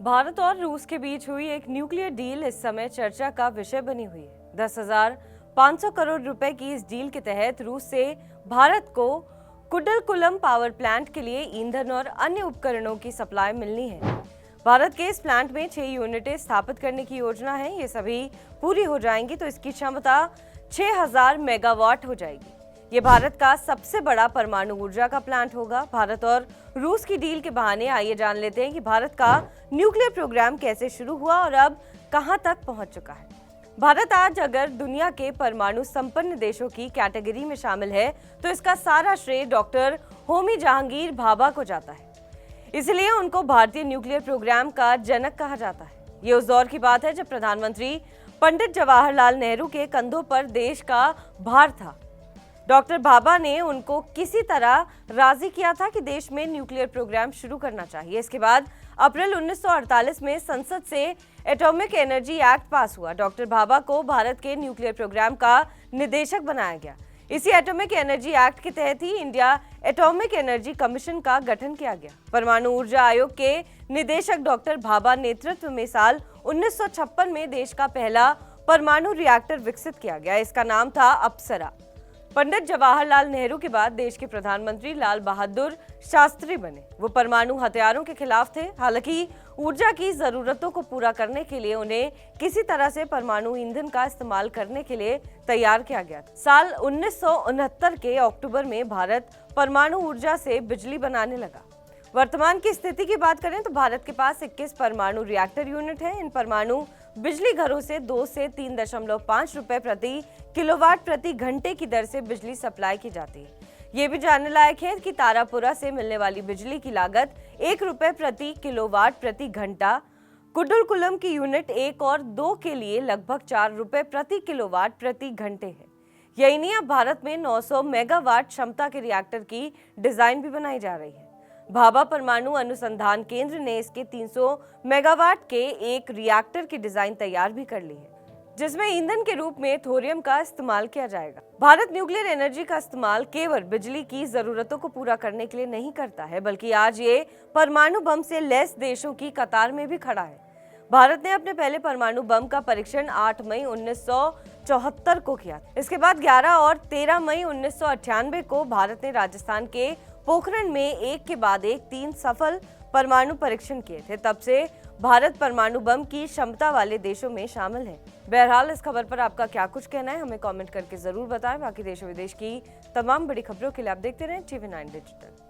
भारत और रूस के बीच हुई एक न्यूक्लियर डील इस समय चर्चा का विषय बनी हुई है। 10,500 करोड़ रुपए की इस डील के तहत रूस से भारत को कुडलकुलम पावर प्लांट के लिए ईंधन और अन्य उपकरणों की सप्लाई मिलनी है। भारत के इस प्लांट में 6 यूनिटें स्थापित करने की योजना है। ये सभी पूरी हो जाएंगी तो इसकी क्षमता 6,000 मेगावाट हो जाएगी। ये भारत का सबसे बड़ा परमाणु ऊर्जा का प्लांट होगा। भारत और रूस की डील के बहाने आइए जान लेते हैं कि भारत का न्यूक्लियर प्रोग्राम कैसे शुरू हुआ और अब कहां तक पहुंच चुका है। भारत आज अगर दुनिया के परमाणु संपन्न देशों की कैटेगरी में शामिल है तो इसका सारा श्रेय डॉक्टर होमी जहांगीर भाभा को जाता है। इसलिए उनको भारतीय न्यूक्लियर प्रोग्राम का जनक कहा जाता है। ये उस दौर की बात है जब प्रधानमंत्री पंडित जवाहरलाल नेहरू के कंधों पर देश का भार था। डॉक्टर भाभा ने उनको किसी तरह राजी किया था कि देश में न्यूक्लियर प्रोग्राम शुरू करना चाहिए। इसके बाद अप्रैल 1948 में संसद से एटॉमिक एनर्जी एक्ट पास हुआ। डॉक्टर भाभा को भारत के न्यूक्लियर प्रोग्राम का निदेशक बनाया गया। इसी एटॉमिक एनर्जी एक्ट के तहत ही इंडिया एटॉमिक एनर्जी कमीशन का गठन किया गया। परमाणु ऊर्जा आयोग के निदेशक डॉक्टर भाभा नेतृत्व में साल 1956 में देश का पहला परमाणु रिएक्टर विकसित किया गया। इसका नाम था अप्सरा। पंडित जवाहरलाल नेहरू के बाद देश के प्रधानमंत्री लाल बहादुर शास्त्री बने। वो परमाणु हथियारों के खिलाफ थे। हालांकि ऊर्जा की जरूरतों को पूरा करने के लिए उन्हें किसी तरह से परमाणु ईंधन का इस्तेमाल करने के लिए तैयार किया गया था। साल 1969 के अक्टूबर में भारत परमाणु ऊर्जा से बिजली बनाने लगा। वर्तमान की स्थिति की बात करें तो भारत के पास 21 परमाणु रिएक्टर यूनिट है। इन परमाणु बिजली घरों से 2 से 3.5 रुपए प्रति किलोवाट प्रति घंटे की दर से बिजली सप्लाई की जाती है। ये भी जानने लायक है कि तारापुरा से मिलने वाली बिजली की लागत 1 रुपए प्रति किलोवाट प्रति घंटा, कुडलकुलम की यूनिट 1 और 2 के लिए लगभग 4 रुपए प्रति किलोवाट प्रति घंटे है। यही नहीं, अब भारत में 900 मेगावाट क्षमता के रिएक्टर की डिजाइन भी बनाई जा रही है। भाभा परमाणु अनुसंधान केंद्र ने इसके 300 मेगावाट के एक रिएक्टर की डिजाइन तैयार भी कर ली है, जिसमें ईंधन के रूप में थोरियम का इस्तेमाल किया जाएगा। भारत न्यूक्लियर एनर्जी का इस्तेमाल केवल बिजली की जरूरतों को पूरा करने के लिए नहीं करता है, बल्कि आज ये परमाणु बम से लैस देशों की कतार में भी खड़ा है। भारत ने अपने पहले परमाणु बम का परीक्षण 8 मई 1974 को किया। इसके बाद 11 और 13 मई 1998 को भारत ने राजस्थान के पोखरण में एक के बाद एक 3 सफल परमाणु परीक्षण किए थे। तब से भारत परमाणु बम की क्षमता वाले देशों में शामिल है। बहरहाल इस खबर पर आपका क्या कुछ कहना है, हमें कमेंट करके जरूर बताएं। बाकी देश और विदेश की तमाम बड़ी खबरों के लिए आप देखते रहें TV9 डिजिटल।